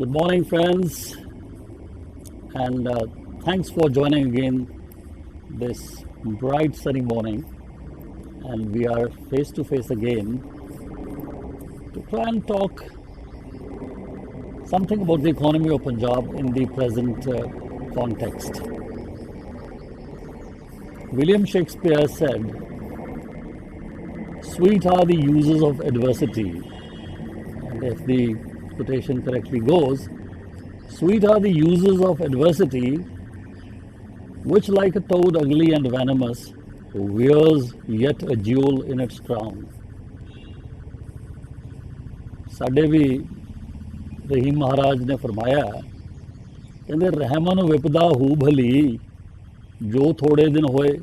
Good morning, friends, and thanks for joining again this bright sunny morning. And we are face to face again to try and talk something about the economy of Punjab in the present context. William Shakespeare said, "Sweet are the uses of adversity." And if the quotation correctly goes, "Sweet are the uses of adversity, which like a toad ugly and venomous, wears yet a jewel in its crown." ਸਾਡੇ ਵੀ ਰਹੀਮ ਮਹਾਰਾਜ ਨੇ ਫਰਮਾਇਆ, ਕਹਿੰਦੇ ਰਹਿਮਨ ਵਿਪਦਾ ਹੂ ਭਲੀ ਜੋ ਥੋੜੇ ਦਿਨ ਹੋਏ।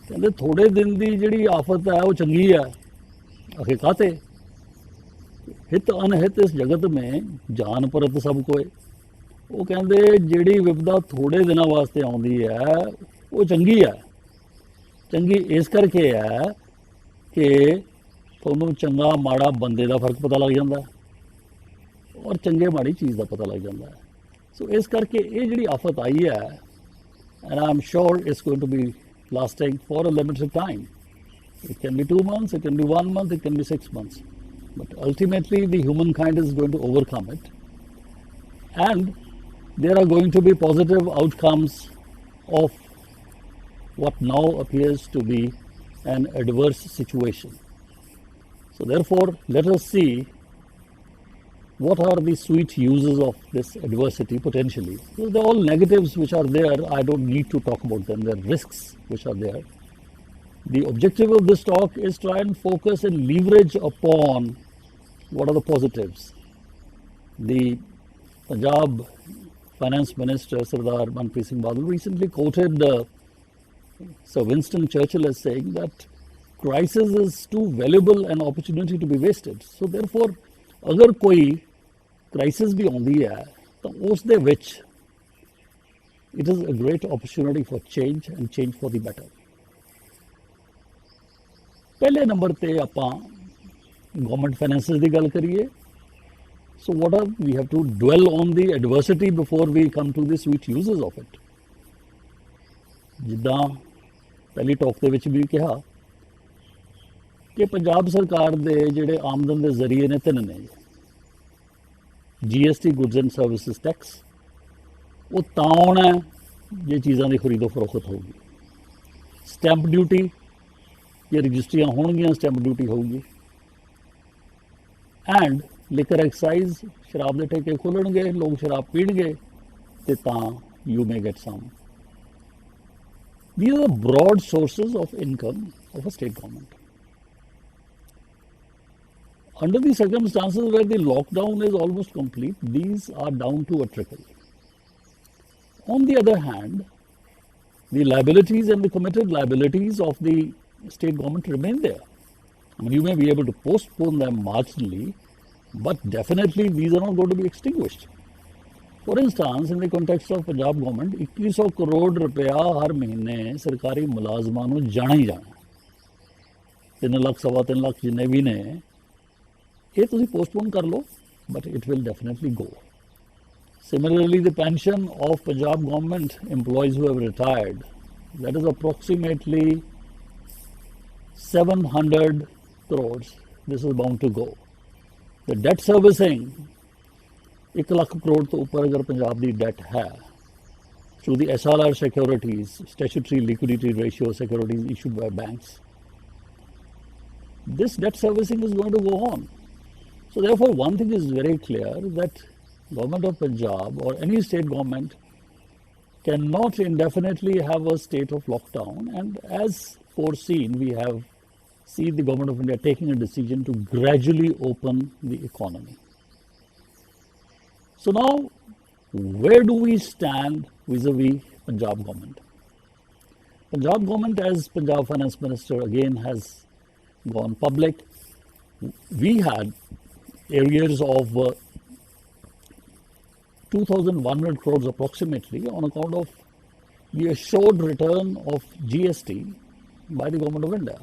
ਕਹਿੰਦੇ ਥੋੜੇ ਦਿਨ ਦੀ ਜਿਹੜੀ ਆਫਤ ਹੈ ਉਹ ਚੰਗੀ ਹੈ। ਅਖੇ ਕਾਤੇ ਹਿਤ ਅਨਹਿਤ ਇਸ ਜਗਤ ਮੇਂ ਜਾਨ ਪਰਤ ਸਭ ਕੋਏ। ਉਹ ਕਹਿੰਦੇ ਜਿਹੜੀ ਵਿਪਦਾ ਥੋੜੇ ਦਿਨਾਂ ਵਾਸਤੇ ਆਉਂਦੀ ਹੈ ਉਹ ਚੰਗੀ ਹੈ। ਚੰਗੀ ਇਸ ਕਰਕੇ ਹੈ ਕਿ ਤੁਹਾਨੂੰ ਚੰਗਾ ਮਾੜਾ ਬੰਦੇ ਦਾ ਫਰਕ ਪਤਾ ਲੱਗ ਜਾਂਦਾ ਔਰ ਚੰਗੇ ਮਾੜੀ ਚੀਜ਼ ਦਾ ਪਤਾ ਲੱਗ ਜਾਂਦਾ। ਸੋ ਇਸ ਕਰਕੇ ਇਹ ਜਿਹੜੀ ਆਫਤ ਆਈ ਹੈ, and I am sure it's going to be lasting for a limited time. It can be 2 months, it can be 1 month, it can be 6 months. But ultimately, the humankind is going to overcome it. And there are going to be positive outcomes of what now appears to be an adverse situation. So therefore, let us see what are the sweet uses of this adversity potentially. So they're all negatives which are there. I don't need to talk about them. There are risks which are there. The objective of this talk is try and focus and leverage upon what are the positives. The Punjab Finance Minister Sardar Manpreet Singh Badal recently quoted Sir Winston Churchill as saying that crisis is too valuable an opportunity to be wasted. So therefore, अगर कोई crisis भी आती है तो उस दे which it is a great opportunity for change and change for the better. पहले नंबर ते आपां गवर्नमेंट फाइनेंसिस की गल करिए। So what are we have to dwell on the adversity before we come to the sweet uses of it. जिद्दां पहली talk दे विच भी कहा कि पंजाब सरकार दे जिहड़े आमदन दे जरिए ने तीन ने, GST goods and services tax, वो तां आउणा है जे चीज़ां की खरीदो फरोख्त होगी। स्टैंप ड्यूटी जे रजिस्ट्रियां होणगियां स्टैंप ड्यूटी होगी। एंड लिकर एक्साइज, शराब के ठेके खुलणगे, लोग शराब पीणगे ते तां you may get some. These are broad sources of income of a state government. Under the circumstances where the lockdown is almost complete, these are down to a trickle. On the other hand, the liabilities and the committed liabilities of the state government remain there. I mean, you may be able to postpone them marginally, but definitely these are not going to be extinguished. For instance, in the context of Punjab government, 2100 crore रुपया हर महीने सरकारी मुलाजमां नूं जाना ही जाना। 3 लाख सवा 3 लाख जिन्ने भी ने ये तुसी पोस्टपोन कर लो, but it will definitely go. Similarly, the pension of Punjab government employees who have retired, that is approximately 700 crores. This is bound to go. The debt servicing, 1 lakh crore तो ऊपर अगर पंजाब की डेट है, through the SLR securities, statutory liquidity ratio securities issued by banks, this debt servicing is going to go on. So therefore, one thing is very clear, that government of Punjab or any state government cannot indefinitely have a state of lockdown, and as foreseen, we have seen the government of India taking a decision to gradually open the economy. So now, where do we stand vis-a-vis Punjab government? Punjab government, as Punjab Finance Minister again has gone public, we had areas of 2,100 crores approximately on account of the assured return of GST by the government of India.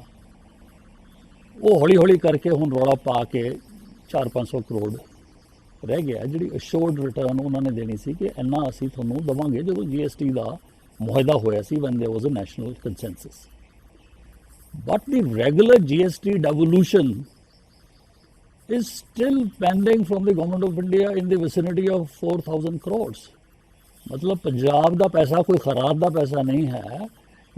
वो हौली हौली करके हुण रौला पा के 400-500 करोड़ ਰਹਿ ਗਿਆ, ਜਿਹੜੀ ਅਸ਼ੋਰਡ ਰਿਟਰਨ ਉਹਨਾਂ ਨੇ ਦੇਣੀ ਸੀ ਕਿ ਇੰਨਾ ਅਸੀਂ ਤੁਹਾਨੂੰ ਦੇਵਾਂਗੇ, ਜਦੋਂ GST ਦਾ ਮੁਆਹਦਾ ਹੋਇਆ ਸੀ, when there was a national consensus. But the regular GST devolution is still pending from the government of India in the vicinity of 4,000 crores. मतलब पंजाब का पैसा कोई खराब का पैसा नहीं है.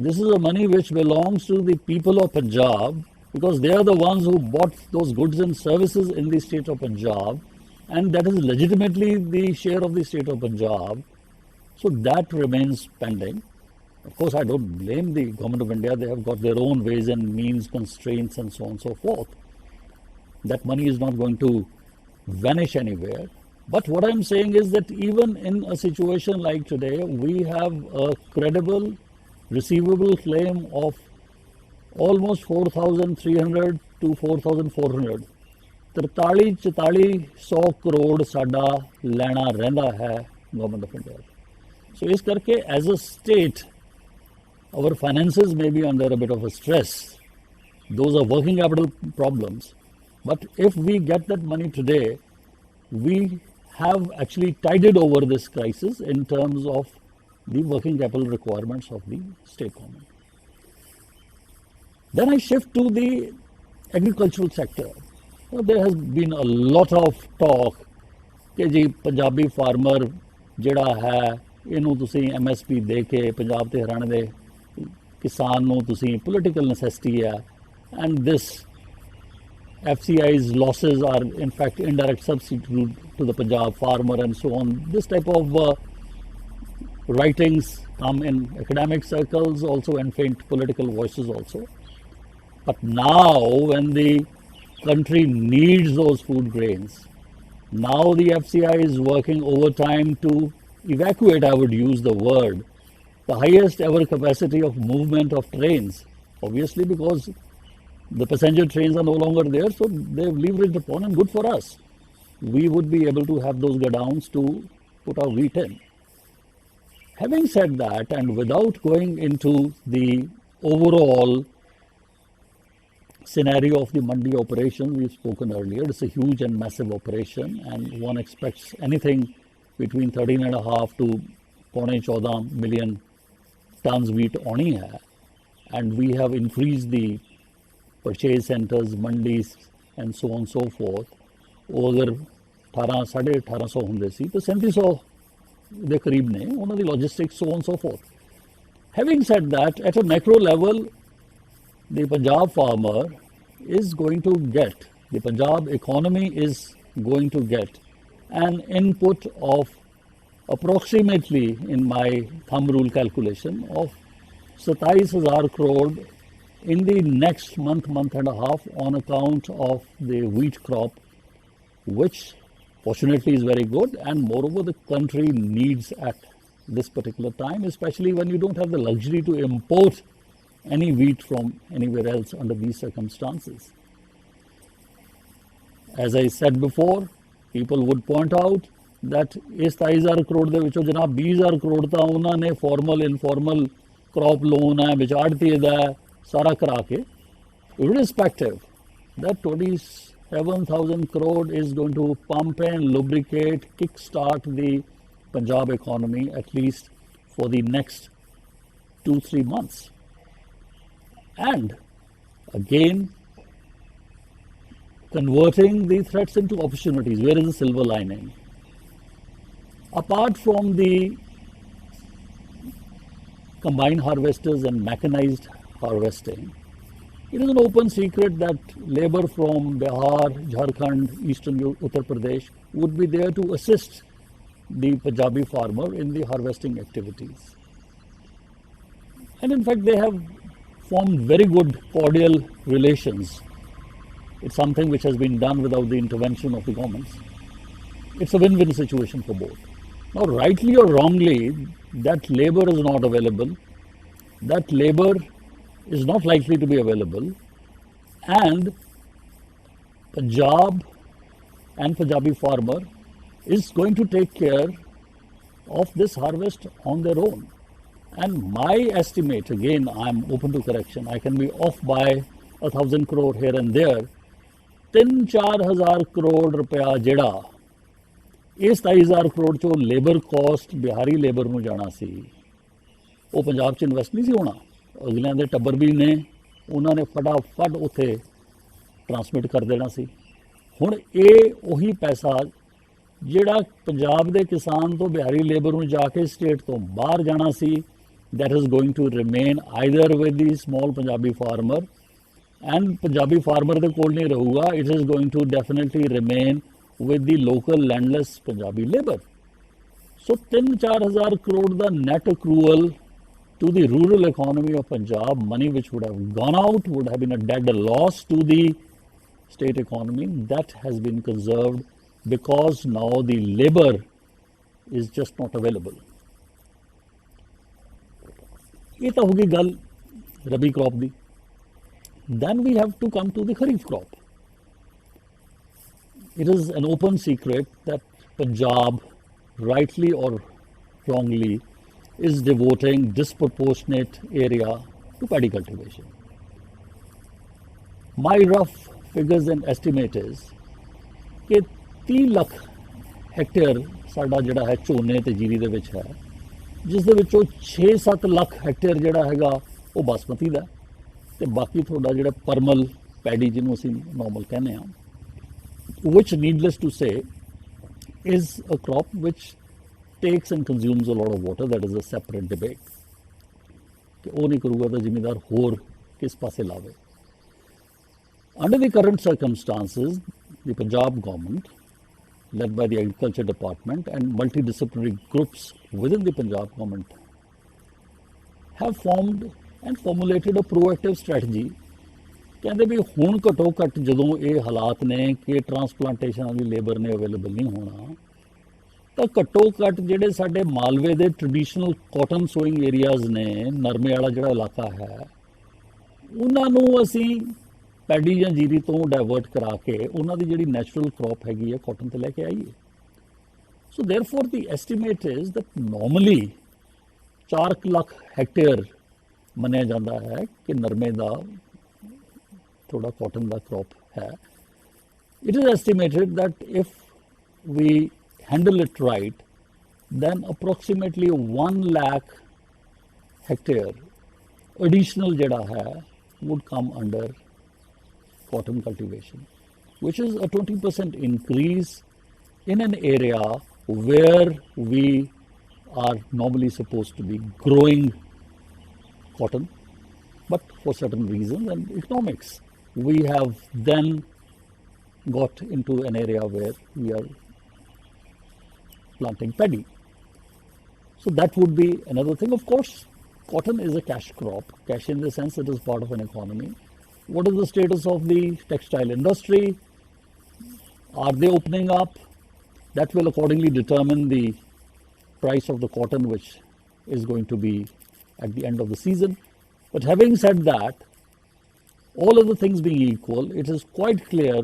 This is a money which belongs to the people of Punjab, because they are the ones who bought those goods and services in the state of Punjab, and that is legitimately the share of the state of Punjab. So that remains pending. Of course, I don't blame the government of India. They have got their own ways and means, constraints, and so on and so forth. That money is not going to vanish anywhere. But what I'm saying is that even in a situation like today, we have a credible receivable claim of almost 4,300 to 4,400. 43-4400 crore साडा लेना रहंदा है government of India. So is karke, as a state, our finances may be under a bit of a stress. Those are working capital problems. But if we get that money today, we have actually tided over this crisis in terms of the working capital requirements of the state government. Then I shift to the agricultural sector. Well, there has been a lot of talk कि जी Punjabi farmer ਜਿਹੜਾ ਹੈ ਇਹਨੂੰ ਤੁਸੀਂ MSP ਦੇ ਕੇ ਪੰਜਾਬ ਤੇ ਹਰਿਆਣਾ ਦੇ ਕਿਸਾਨ ਨੂੰ ਤੁਸੀਂ ਪੋਲੀਟੀਕਲ ਨੈਸੈਸਿਟੀ ਹੈ, and this FCI's losses are in fact indirect substitute to the Punjab farmer and so on. This type of writings come in academic circles also, and faint political voices also. But now when the country needs those food grains, now the FCI is working overtime to evacuate, I would use the word, the highest ever capacity of movement of trains, obviously because the passenger trains are no longer there, so they've leveraged upon, and good for us. We would be able to have those godowns to put our wheat in. Having said that, and without going into the overall scenario of the mandi operation, we've spoken earlier, it's a huge and massive operation, and one expects anything between 13.5 to 14 million tons wheat aani hai, and we have increased the purchase centers, mandis, and so on and so forth. ਉਹ ਅਗਰ 1800 ਹੁੰਦੇ ਸੀ ਤਾਂ 3700 ਦੇ ਕਰੀਬ ਨੇ ਉਹਨਾਂ ਦੀ logistics, so on and so forth. Having said that, at a macro level, the Punjab farmer is going to get, the Punjab economy is going to get an input of approximately, in my thumb rule calculation, of 27,000 crore in the next month and a half on account of the wheat crop, which fortunately is very good, and moreover the country needs at this particular time, especially when you don't have the luxury to import any wheat from anywhere else under these circumstances. As I said before, people would point out that ਇਸ 27,000 ਕਰੋੜ ਦੇ ਵਿੱਚੋਂ ਜਨਾਬ 20,000 ਕਰੋੜ ਤਾਂ ਉਹਨਾਂ ਨੇ formal informal crop loan ਹੈ, ਵਿੱਚ ਆੜਤੀ ਦਾ ਸਾਰਾ ਕਰਾ ਕੇ, irrespective, that 27,000 crore is going to pump and lubricate, kickstart the Punjab economy at least for the next 2-3 months. And again, converting the threats into opportunities. Where is the silver lining? Apart from the combined harvesters and mechanized harvesting, it is an open secret that labor from Bihar, Jharkhand, eastern Uttar Pradesh would be there to assist the Punjabi farmer in the harvesting activities. And in fact, they have formed very good cordial relations. It's something which has been done without the intervention of the governments. It's a win-win situation for both. Now, rightly or wrongly, that labor is not available. That labor is not likely to be available, and Punjab and Punjabi farmer is going to take care of this harvest on their own. And my estimate, again, I'm open to correction, I can be off by 1,000 crore here and there. 3-4 हज़ार करोड़ रुपया जेड़ा ਇਹ 27,000 ਕਰੋੜ ਚੋਂ labour caste Bihari labour ਨੂੰ ਜਾਣਾ ਸੀ, ਉਹ ਪੰਜਾਬ 'ਚ invest ਨਹੀਂ ਸੀ ਹੋਣਾ। ਅਗਲਿਆਂ ਦੇ ਟੱਬਰ ਵੀ ਨੇ, ਉਹਨਾਂ ਨੇ ਫਟਾਫਟ ਉੱਥੇ ਟਰਾਂਸਮਿਟ ਕਰ ਦੇਣਾ ਸੀ। ਹੁਣ ਇਹ ਉਹੀ ਪੈਸਾ ਜਿਹੜਾ ਪੰਜਾਬ ਦੇ ਕਿਸਾਨ ਤੋਂ ਬਿਹਾਰੀ ਲੇਬਰ ਨੂੰ ਜਾ ਕੇ ਸਟੇਟ ਤੋਂ ਬਾਹਰ ਜਾਣਾ ਸੀ, that is going to remain either with the small Punjabi farmer, and Punjabi farmer ਦੇ ਕੋਲ ਨਹੀਂ ਰਹੂਗਾ, it is going to definitely remain with the local landless Punjabi labor. So 3-4 ਹਜ਼ਾਰ ਕਰੋੜ ਦਾ net accrual to the rural economy of Punjab, money which would have gone out, would have been a dead loss to the state economy, that has been conserved because now the labor is just not available. ਇਹ ਤਾਂ ਹੋਗੀ ਗੱਲ ਰਬੀ crop the. Then we have to come to the kharif crop. It is an open secret that Punjab, rightly or wrongly, is devoting disproportionate area to paddy cultivation. My rough figures and estimate is ਕਿ 30 lakh hectare ਸਾਡਾ ਜਿਹੜਾ ਹੈ ਝੋਨੇ ਤੇ ਜੀਰੀ ਦੇ ਵਿੱਚ ਹੈ, ਜਿਸ ਦੇ ਵਿੱਚੋਂ 6-7 ਲੱਖ ਹੈਕਟੇਅਰ ਜਿਹੜਾ ਹੈਗਾ ਉਹ ਬਾਸਮਤੀ ਦਾ, ਤੇ ਬਾਕੀ ਤੁਹਾਡਾ ਜਿਹੜਾ ਪਰਮਲ ਪੈਡੀ ਜਿਹਨੂੰ ਅਸੀਂ ਨਾਰਮਲ ਕਹਿੰਦੇ ਹਾਂ, which needless to say is a crop which takes and consumes a lot of water. That is a separate debate ਕਿ ਉਹ ਨਹੀਂ ਕਰੂਗਾ ਤਾਂ ਜ਼ਿਮੀਂਦਾਰ ਹੋਰ ਕਿਸ ਪਾਸੇ ਲਾਵੇ। Under the current circumstances, the Punjab government, led by the Agriculture Department and multidisciplinary groups within the Punjab government, have formed and formulated a proactive strategy. ਕਹਿੰਦੇ ਵੀ ਹੁਣ ਘੱਟੋ ਘੱਟ ਜਦੋਂ ਇਹ ਹਾਲਾਤ ਨੇ ਕਿ ਟਰਾਂਸਪਲਾਂਟੇਸ਼ਨਾਂ ਦੀ ਲੇਬਰ ਨੇ ਅਵੇਲੇਬਲ ਨਹੀਂ ਹੋਣਾ, ਤਾਂ ਘੱਟੋ ਘੱਟ ਜਿਹੜੇ ਸਾਡੇ ਮਾਲਵੇ ਦੇ ਟ੍ਰੈਡੀਸ਼ਨਲ ਕਾਟਨ ਸੋਇੰਗ ਏਰੀਆਜ਼ ਨੇ, ਨਰਮੇ ਵਾਲਾ ਜਿਹੜਾ ਇਲਾਕਾ ਹੈ, ਉਹਨਾਂ ਨੂੰ ਅਸੀਂ ਪੈਡੀ ਜਾਂ ਜੀਰੀ ਤੋਂ ਡਾਇਵਰਟ ਕਰਾ ਕੇ ਉਹਨਾਂ ਦੀ ਜਿਹੜੀ ਨੈਚੁਰਲ ਕ੍ਰੌਪ ਹੈਗੀ ਹੈ ਕਾਟਨ ਤੇ ਲੈ ਕੇ ਆਈਏ। So therefore the estimate is that normally 4 lakh hectare ਮੰਨਿਆ ਜਾਂਦਾ ਹੈ ਕਿ ਨਰਮੇ ਦਾ ਥੋੜਾ ਕਾਟਨ ਦਾ ਕ੍ਰੌਪ ਹੈ। It is estimated that if we handle it right, then approximately 1 lakh hectare additional jada hai would come under cotton cultivation, which is a 20% increase in an area where we are normally supposed to be growing cotton, but for certain reasons and economics, we have then got into an area where we are planting paddy. So that would be another thing. Of course, cotton is a cash crop, cash in the sense it is part of an economy. What is the status of the textile industry? Are they opening up? That will accordingly determine the price of the cotton, which is going to be at the end of the season. But having said that, all other things being equal, it is quite clear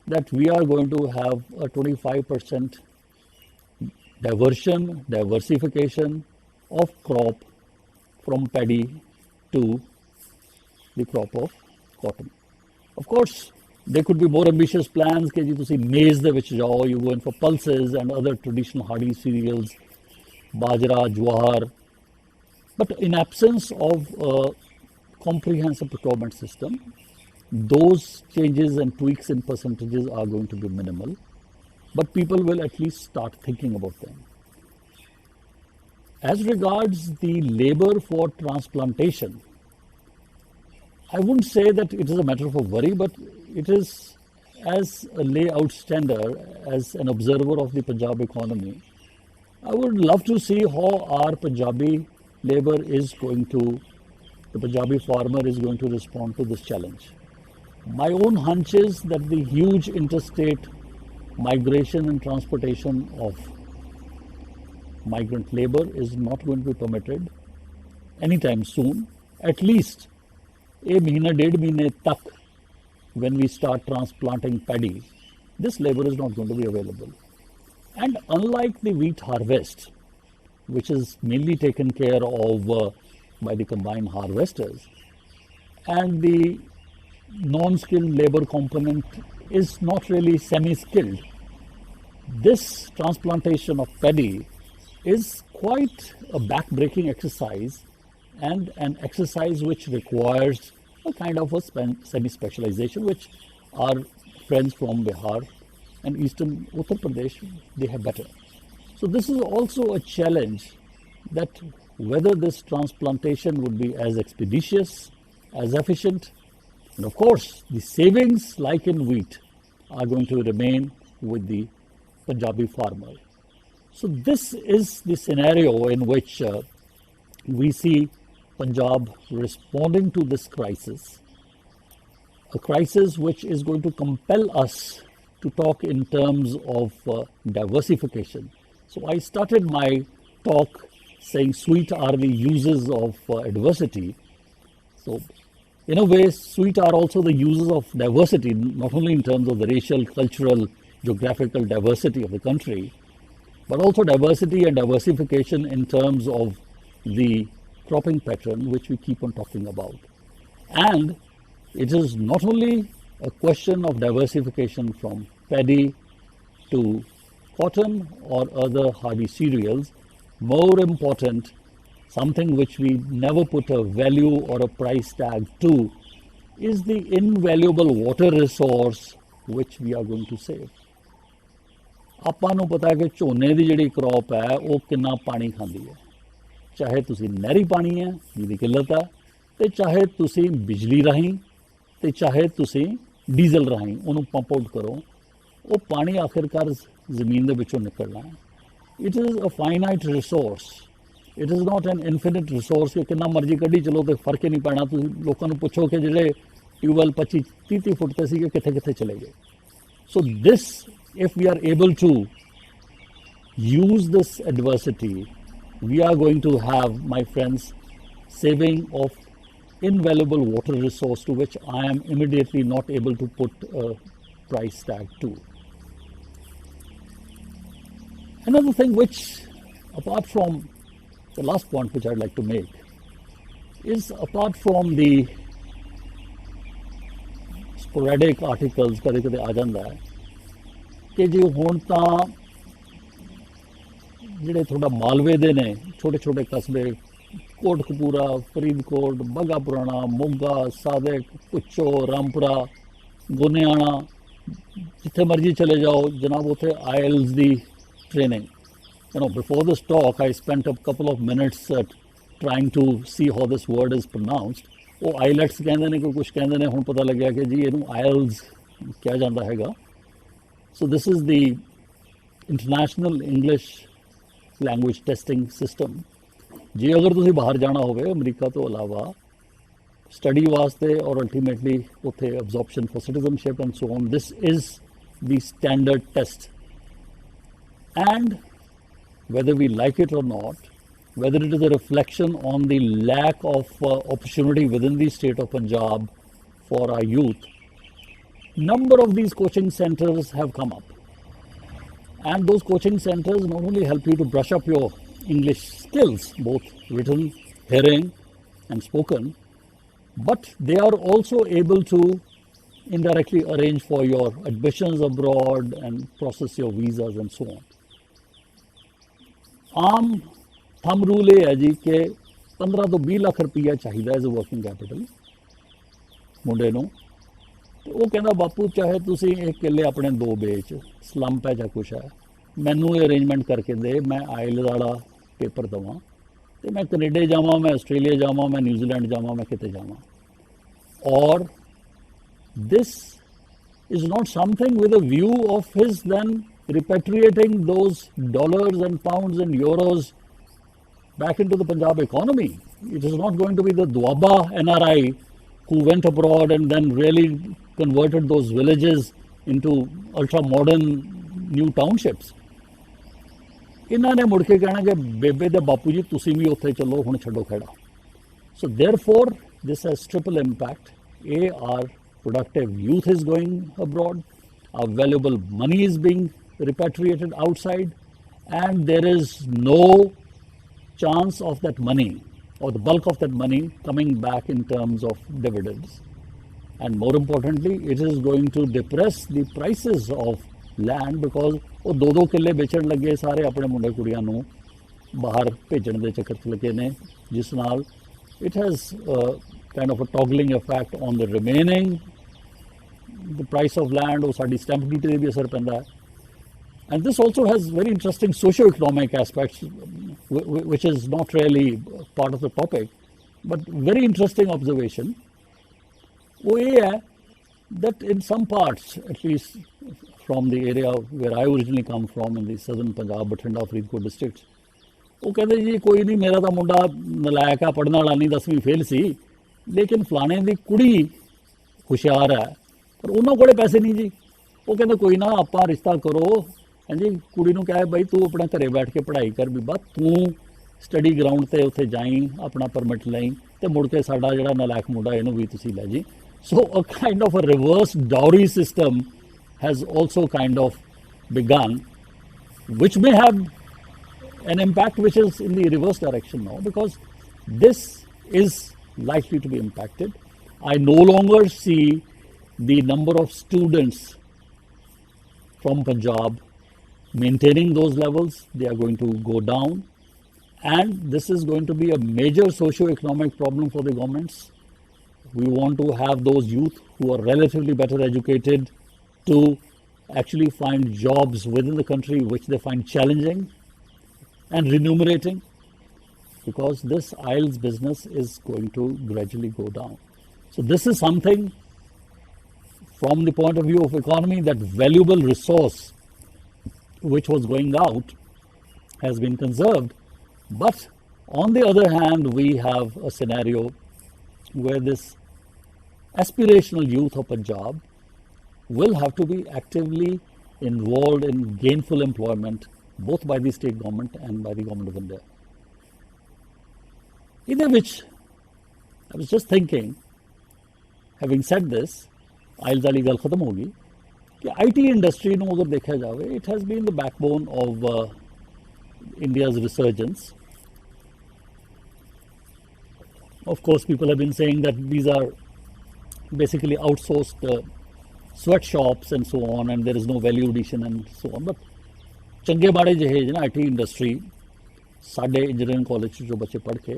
that we are going to have a 25% diversification of crop from paddy to the crop of cotton. Of course, there could be more ambitious plans कि जी तुसी maize ਦੇ ਵਿੱਚ ਜਾਓ, you go in for pulses and other traditional hardy cereals, bajra, jowar. But in absence of a comprehensive procurement system, those changes and tweaks in percentages are going to be minimal. But people will at least start thinking about them. As regards the labor for transplantation, I wouldn't say that it is a matter of worry, but it is, as a lay outstander, as an observer of the Punjab economy, I would love to see how our Punjabi labor is going to, the Punjabi farmer is going to respond to this challenge. My own hunch is that the huge interstate migration and transportation of migrant labor is not going to be permitted anytime soon, at least a mahina, 1.5 mahine tak, when we start transplanting paddy, this labor is not going to be available. And unlike the wheat harvest, which is mainly taken care of by the combined harvesters, and the non-skilled labor component is not really semi-skilled. This transplantation of paddy is quite a back-breaking exercise and an exercise which requires a kind of a semi-specialization, which our friends from Bihar and eastern Uttar Pradesh, they have better. So this is also a challenge, that whether this transplantation would be as expeditious, as efficient, and of course the savings, like in wheat, are going to remain with the Punjabi farmer. So this is the scenario in which we see Punjab responding to this crisis, a crisis which is going to compel us to talk in terms of diversification. So I started my talk saying sweet are the uses of adversity. So in a way, sweet are also the uses of diversity, not only in terms of the racial, cultural, geographical diversity of the country, but also diversity and diversification in terms of the cropping pattern, which we keep on talking about. And it is not only a question of diversification from paddy to cotton or other hardy cereals. More important, something which we never put a value or a price tag to, is the invaluable water resource which we are going to save. ਆਪਾਂ ਨੂੰ ਪਤਾ ਕਿ ਝੋਨੇ ਦੀ ਜਿਹੜੀ crop ਹੈ ਉਹ ਕਿੰਨਾ ਪਾਣੀ ਖਾਂਦੀ ਹੈ, ਚਾਹੇ ਤੁਸੀਂ ਨਹਿਰੀ ਪਾਣੀ ਹੈ ਜਿਹਦੀ ਕਿੱਲਤ ਹੈ, ਤੇ ਚਾਹੇ ਤੁਸੀਂ ਬਿਜਲੀ ਰਾਹੀਂ, ਤੇ ਚਾਹੇ ਤੁਸੀਂ ਡੀਜ਼ਲ ਰਾਹੀਂ ਉਹਨੂੰ ਪੰਪ ਆਊਟ ਕਰੋ, ਉਹ ਪਾਣੀ ਆਖਿਰਕਾਰ ਜ਼ਮੀਨ ਦੇ ਵਿੱਚੋਂ ਨਿਕਲਣਾ ਹੈ. It is a finite resource. It is not an infinite resource ਕਿ ਕਿੰਨਾ ਮਰਜ਼ੀ ਕੱਢੀ ਚਲੋ ਤੇ ਫਰਕ ਹੀ ਨਹੀਂ ਪੈਣਾ. ਤੁਸੀਂ ਲੋਕਾਂ ਨੂੰ ਪੁੱਛੋ ਕਿ ਜਿਹੜੇ ਟਿਊਬਵੈਲ 25-30 ਫੁੱਟ ਤੇ ਸੀਗੇ ਕਿੱਥੇ ਕਿੱਥੇ ਚਲੇ ਗਏ. So this, if we are able to use this adversity, we are going to have, my friends, saving of invaluable water resource to which I am immediately not able to put a price tag to. Another thing which, apart from the last point which I'd like to make, is apart from the sporadic articles ਕਦੇ ਕਦੇ ਆ ਜਾਂਦਾ ਹੈ ਕਿ ਜੀ ਹੁਣ ਤਾਂ ਜਿਹੜੇ ਥੋੜਾ ਮਾਲਵੇ ਦੇ ਨੇ ਛੋਟੇ ਛੋਟੇ ਕਸਬੇ, ਕੋਟਕਪੂਰਾ, ਫਰੀਦਕੋਟ, ਬਾਘਾ ਪੁਰਾਣਾ, ਮੋਗਾ, ਸਾਦਿਕ, ਪੁੱਛੋ, ਰਾਮਪੁਰਾ, ਗੋਨਿਆਣਾ, ਜਿੱਥੇ ਮਰਜ਼ੀ ਚਲੇ ਜਾਓ ਜਨਾਬ, ਉੱਥੇ IELTS the training. You know, before this talk, I spent a couple of minutes trying to see how this word is pronounced. ਉਹ IELTS ਕਹਿੰਦੇ ਨੇ, ਕੋਈ ਕੁਝ ਕਹਿੰਦੇ ਨੇ, ਹੁਣ ਪਤਾ ਲੱਗਿਆ ਕਿ ਜੀ ਇਹਨੂੰ IELTS ਕਿਹਾ ਜਾਂਦਾ ਹੈਗਾ. So this is the International English Language Testing System. ਜੇ ਅਗਰ ਤੁਸੀਂ ਬਾਹਰ ਜਾਣਾ ਹੋਵੇ ਅਮਰੀਕਾ ਤੋਂ ਇਲਾਵਾ ਸਟੱਡੀ ਵਾਸਤੇ ਔਰ ਅਲਟੀਮੇਟਲੀ ਉੱਥੇ absorption for citizenship and so on, this is the standard test. And whether we like it or not, whether it is a reflection on the lack of opportunity within the state of Punjab for our youth, number of these coaching centers have come up. And those coaching centers not only help you to brush up your English skills, both written, hearing, and spoken, but they are also able to indirectly arrange for your admissions abroad and process your visas and so on. Aam thumb rule ਇਹ ਹੈ ਜੀ ਕਿ 15 ਤੋਂ 20 ਲੱਖ ਰੁਪਈਆ ਚਾਹੀਦਾ as a working capital ਮੁੰਡੇ ਨੂੰ, ਤੇ ਉਹ ਕਹਿੰਦਾ ਬਾਪੂ ਚਾਹੇ ਤੁਸੀਂ ਇਹ ਕਿੱਲੇ ਆਪਣੇ 2 ਵੇਚ, ਸਲੰਪ ਹੈ ਜਾਂ ਕੁਛ ਹੈ, ਮੈਨੂੰ ਇਹ ਅਰੇਂਜਮੈਂਟ ਕਰਕੇ ਦੇ, ਮੈਂ IELTS ਵਾਲਾ ਪੇਪਰ ਦੇਵਾਂ ਤੇ ਮੈਂ ਕੈਨੇਡਾ ਜਾਵਾਂ, ਮੈਂ ਆਸਟ੍ਰੇਲੀਆ ਜਾਵਾਂ, ਮੈਂ ਨਿਊਜ਼ੀਲੈਂਡ ਜਾਵਾਂ, ਮੈਂ ਕਿਤੇ ਜਾਵਾਂ. ਔਰ this is not something with a view of his then repatriating those dollars and pounds and euros back into the Punjab economy. It is not going to be the Duaba NRI who went abroad and then really converted those villages into ultra modern new townships. ਇਹਨਾਂ ਨੇ ਮੁੜ ਕੇ ਕਹਿਣਾ ਕਿ ਬੇਬੇ ਤੇ ਬਾਪੂ ਜੀ ਤੁਸੀਂ ਵੀ ਉੱਥੇ ਚੱਲੋ, ਹੁਣ ਛੱਡੋ ਖੇੜਾ. So therefore this has triple impact. A, our productive youth is going abroad, our valuable money is being repatriated outside, and there is no chance of that money or the bulk of that money coming back in terms of dividends. And more importantly, it is going to depress the prices of land because ਉਹ 2-2 ਕਿੱਲੇ ਵੇਚਣ ਲੱਗੇ, ਸਾਰੇ ਆਪਣੇ ਮੁੰਡੇ ਕੁੜੀਆਂ ਨੂੰ ਬਾਹਰ ਭੇਜਣ ਦੇ ਚੱਕਰ 'ਚ ਲੱਗੇ ਨੇ, ਜਿਸ ਨਾਲ it has kind of a toggling effect on the remaining the price of land, ਉਹ ਸਾਡੀ ਸਟੈਂਪ ਡਿਊਟੀ 'ਤੇ ਵੀ ਅਸਰ ਪੈਂਦਾ ਹੈ। And this also has very interesting socio-economic aspects, which is not really part of the topic, but very interesting observation. वो ये है that in some parts, at least from the area where I originally come from, in the southern Punjab, Bathinda, Faridkot districts, वो कहते जी कोई नहीं, मेरा तो मुंडा नलायक है, पढ़ने वाला नहीं, 10वीं फेल सी, लेकिन फलाने दी कुड़ी हुशियार है, पर उन्होंने कोले पैसे नहीं जी। वो कहते कोई ना, आप रिश्ता करो, हाँ जी, कुड़ी नूं कहे बई तू अपने घरे बैठ के पढ़ाई कर, भी बस तू स्टडी ग्राउंड ते उत्थे जाई, अपना परमिट लई, ते मुड़ के साडा जिहड़ा नलायक मुंडा इहनूं भी तुसीं लै जी। So a kind of a reverse dowry system has also kind of begun, which may have an impact which is in the reverse direction now, because this is likely to be impacted. I no longer see the number of students from Punjab maintaining those levels. They are going to go down, and this is going to be a major socio-economic problem for the governments. We want to have those youth who are relatively better educated to actually find jobs within the country which they find challenging and remunerating, because this IELTS business is going to gradually go down. So this is something from the point of view of economy, that valuable resource which was going out has been conserved. But on the other hand, we have a scenario where this aspirational youth of Punjab will have to be actively involved in gainful employment, both by the state government and by the government of India. In which I was just thinking, having said this, IELTS वाली गल खत्म होगी कि IT industry ਨੂੰ अगर देखा जाए, it has been the backbone of India's resurgence. Of course, people have been saying that these are basically outsourced sweatshops and so on, and there is no value addition and so on. But चंगे माड़े ਜਿਹੇ ना IT industry साढ़े engineering college जो बच्चे पढ़ के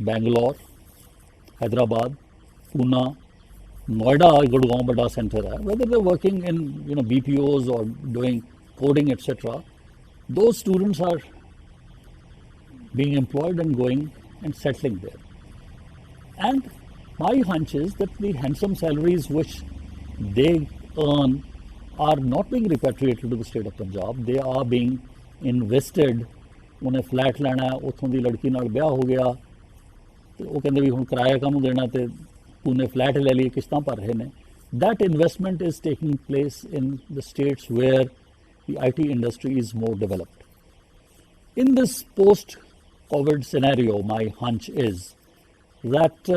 बेंगलोर, हैदराबाद, पूना, नोएडा, गुड़गांव बड़ा centre है, whether they're working in BPOs or doing coding etc., those students are being employed and going and settling there. And my hunch is that the handsome salaries which they earn are not being repatriated to the state of Punjab. They are being invested. उन्हें flat लेना है, उतों दी लड़की नाल ब्याह हो गया, तो वो कहते भी हुण किराया कानूं देना, तो उन्हें फ्लैट ले लिए, किस्तां भर रहे हैं. That investment is taking place in the states where the IT industry is more developed. In this post-COVID scenario, my hunch is that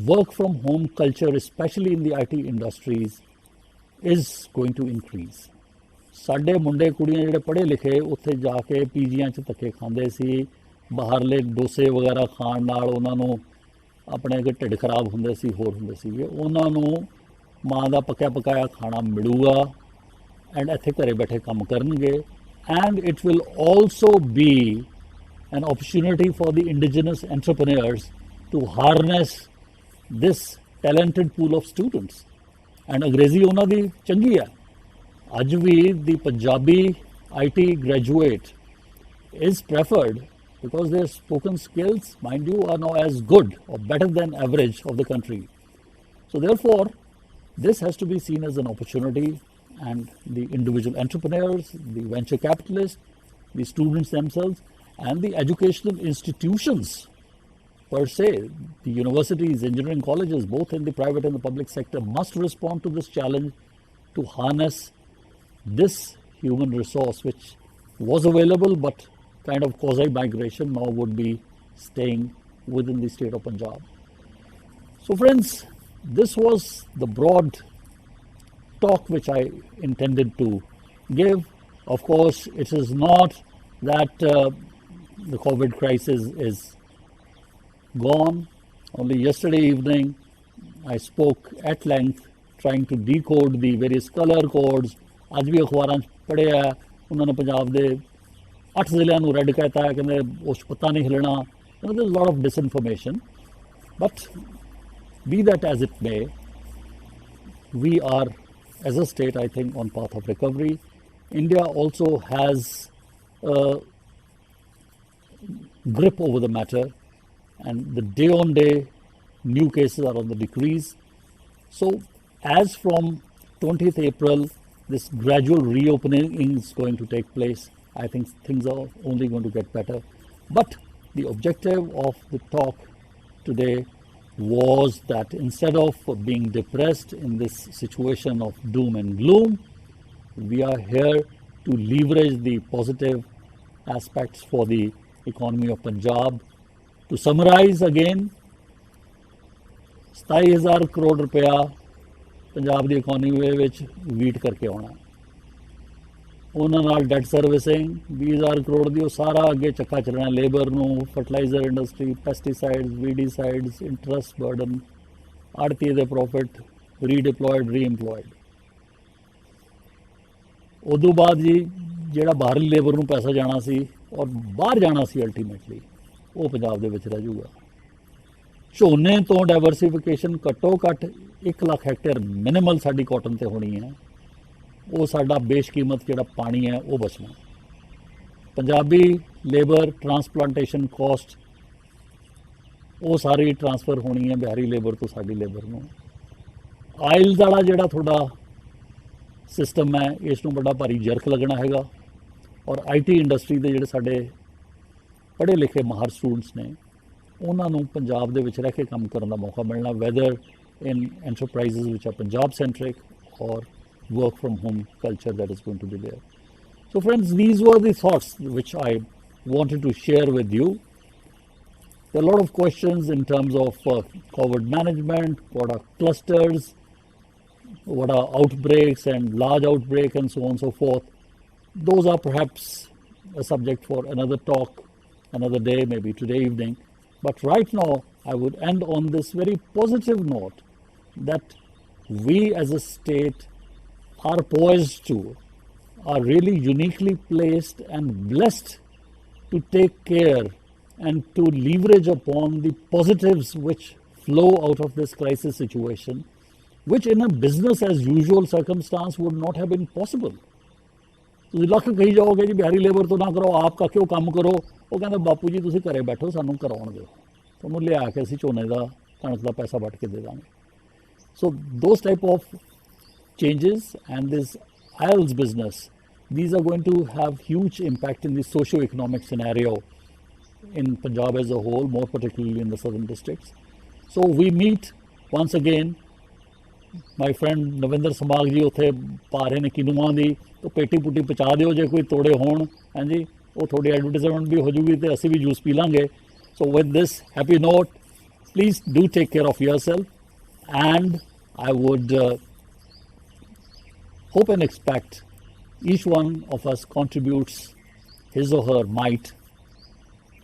work from home culture, especially in the IT industries, is going to increase. ਸਾਡੇ ਮੁੰਡੇ ਕੁੜੀਆਂ ਜਿਹੜੇ ਪੜ੍ਹੇ ਲਿਖੇ ਉੱਥੇ ਜਾ ਕੇ ਪੀਜੀਆਂ 'ਚ ਧੱਕੇ ਖਾਂਦੇ ਸੀ, ਬਾਹਰਲੇ ਡੋਸੇ ਵਗੈਰਾ ਖਾਣ ਨਾਲ ਉਹਨਾਂ ਨੂੰ ਆਪਣੇ ਢਿੱਡ ਖਰਾਬ ਹੁੰਦੇ ਸੀ, ਹੋਰ ਹੁੰਦੇ ਸੀਗੇ, ਉਹਨਾਂ ਨੂੰ ਮਾਂ ਦਾ ਪੱਕਿਆ ਪਕਾਇਆ ਖਾਣਾ ਮਿਲੂਗਾ ਐਂਡ ਇੱਥੇ ਘਰੇ ਬੈਠੇ ਕੰਮ ਕਰਨਗੇ. And it will also B an opportunity for the indigenous entrepreneurs to harness this talented pool of students. And अंग्रेजी ਉਹਨਾਂ ਦੀ ਚੰਗੀ ਹੈ. ਅੱਜ ਵੀ the Punjabi IT graduate is preferred because their spoken skills, mind you, are now as good or better than average of the country. So therefore, this has to be seen as an opportunity, and the individual entrepreneurs, the venture capitalists, the students themselves, and the educational institutions per se, the universities, engineering colleges, both in the private and the public sector, must respond to this challenge to harness this human resource which was available but kind of quasi-migration now would be staying within the state of Punjab. So friends, this was the broad talk which I intended to give. Of course, it is not that the COVID crisis is gone. Only yesterday evening I spoke at length trying to decode the various color codes ਅੱਜ ਵੀ ਅਖਬਾਰਾਂ 'ਚ ਪੜ੍ਹਿਆ ਉਹਨਾਂ ਨੇ ਪੰਜਾਬ ਦੇ 8 ਜ਼ਿਲ੍ਹਿਆਂ ਨੂੰ red ਕਹਿਤਾ ਹੈ, ਕਹਿੰਦੇ ਉਸ 'ਚ ਪੱਤਾ ਨਹੀਂ ਹਿੱਲਣਾ। there's a lot of disinformation, but be that as it may, we are as a state, I think, on path of recovery. India also has a grip over the matter, and the day on day new cases are on the decrease. So as from 20th April, this gradual reopening is going to take place. I think things are only going to get better. But the objective of the talk today was that instead of being depressed in this situation of doom and gloom, we are here to leverage the positive aspects for the economy of Punjab. To summarize again, 27,000 crore रुपया पंजाब की economy ਵਿੱਚ wheat ਕਰਕੇ ਆਉਣਾ। ਉਹਨਾਂ ਨਾਲ that servicing 20,000 crore ਦੀ, ਉਹ ਸਾਰਾ ਅੱਗੇ ਚੱਕਾ ਚੱਲਣਾ, ਲੇਬਰ ਨੂੰ, fertiliser industry, pesticides, weedicides, interest burden, ਆੜਤੀ ਦੇ ਪ੍ਰੋਫਿਟ, ਰੀਡਿਪਲੋਇਡ, ਰੀਇੰਪਲੋਇਡ। ਉਦੋਂ ਬਾਅਦ ਜੀ ਜਿਹੜਾ ਬਾਹਰਲੀ ਲੇਬਰ ਨੂੰ ਪੈਸਾ ਜਾਣਾ ਸੀ ਔਰ ਬਾਹਰ ਜਾਣਾ ਸੀ ਅਲਟੀਮੇਟਲੀ, ਉਹ ਪੰਜਾਬ ਦੇ ਵਿੱਚ ਰਹਿ ਜਾਊਗਾ। ਝੋਨੇ ਤੋਂ ਡਾਇਵਰਸੀਫਿਕੇਸ਼ਨ ਘੱਟੋ ਘੱਟ 1 ਲੱਖ ਹੈਕਟੇਅਰ ਮਿਨੀਮਲ ਸਾਡੀ ਕਾਟਨ ਤੇ ਹੋਣੀ ਹੈ। ਉਹ ਸਾਡਾ ਬੇਸ਼ਕੀਮਤ ਜਿਹੜਾ ਪਾਣੀ ਹੈ ਉਹ ਬਚਣਾ। ਪੰਜਾਬੀ ਲੇਬਰ ਟਰਾਂਸਪਲਾਂਟੇਸ਼ਨ ਕਾਸਟ ਉਹ ਸਾਰੀ ਟਰਾਂਸਫਰ ਹੋਣੀ ਹੈ ਬਿਹਾਰੀ ਲੇਬਰ ਤੋਂ ਸਾਡੀ ਲੇਬਰ ਨੂੰ। ਆਇਲਸ ਵਾਲਾ ਜਿਹੜਾ ਤੁਹਾਡਾ ਸਿਸਟਮ ਹੈ, ਇਸ ਨੂੰ ਬੜਾ ਭਾਰੀ ਜਰਕ ਲੱਗਣਾ ਹੈਗਾ। ਔਰ IT ਇੰਡਸਟਰੀ ਦੇ ਜਿਹੜੇ ਸਾਡੇ ਪੜ੍ਹੇ ਲਿਖੇ ਮਾਹਰ ਸਟੂਡੈਂਟਸ ਨੇ, ਉਹਨਾਂ ਨੂੰ ਪੰਜਾਬ ਦੇ ਵਿੱਚ ਰਹਿ ਕੇ ਕੰਮ ਕਰਨ ਦਾ ਮੌਕਾ ਮਿਲਣਾ, ਵੈਦਰ ਇਨ ਐਂਟਰਪ੍ਰਾਈਜ਼ਸ ਵਿਚ ਆਰ ਪੰਜਾਬ ਸੈਂਟਰਿਕ ਔਰ work from home culture that is going to be there. So friends, these were the thoughts which I wanted to share with you. There are a lot of questions in terms of COVID management, what are clusters, what are outbreaks and large outbreak and so on and so forth. Those are perhaps a subject for another talk, another day, maybe today evening. But right now, I would end on this very positive note that we as a state are poised to, are really uniquely placed and blessed to take care and to leverage upon the positives which flow out of this crisis situation, which in a business as usual circumstance would not have been possible. ਤੁਸੀਂ ਲੱਖ ਕਹੀ ਜਾਓਗੇ ਜੀ Bihari labour ਤੋਂ ਨਾ ਕਰੋ, ਆਪ ਕਾ ਕਿਉਂ ਕੰਮ ਕਰੋ, ਉਹ ਕਹਿੰਦਾ ਬਾਪੂ ਜੀ ਤੁਸੀਂ ਘਰੇ ਬੈਠੋ, ਸਾਨੂੰ ਕਰਾਉਣ ਦਿਓ, ਤੁਹਾਨੂੰ ਲਿਆ ਕੇ ਅਸੀਂ ਝੋਨੇ ਦਾ ਕਣਕ ਦਾ ਪੈਸਾ ਵੱਟ ਕੇ ਦੇ ਦਾਂਗੇ। So those type of changes and this IELTS business, these are going to have huge impact in the socio-economic scenario in Punjab as a whole, more particularly in the southern districts. So we meet once again. My friend Navinder Samag ji ਉੱਥੇ ਪਾ ਰਹੇ ਨੇ ਕਿਨੂਆਂ ਦੀ, तो ਪੇਟੀ ਪੁੱਟੀ ਪਹੁੰਚਾ ਦਿਓ ਜੇ ਕੋਈ ਤੋੜੇ ਹੋਣ। ਹਾਂਜੀ, ਉਹ ਤੁਹਾਡੀ ਐਡਵਰਟਾਈਜ਼ਮੈਂਟ ਵੀ ਹੋ ਜੂਗੀ ਤੇ ਅਸੀਂ ਵੀ ਜੂਸ ਪੀ ਲਾਂਗੇ। So with this happy note, please do take care of yourself, and I would hope and expect each one of us contributes his or her might,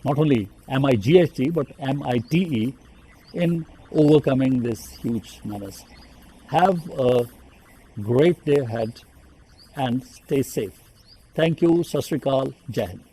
not only MIGHT but MITE, in overcoming this huge menace. Have a great day ahead and stay safe. Thank you. Sat Sri Akal. Jai Hind.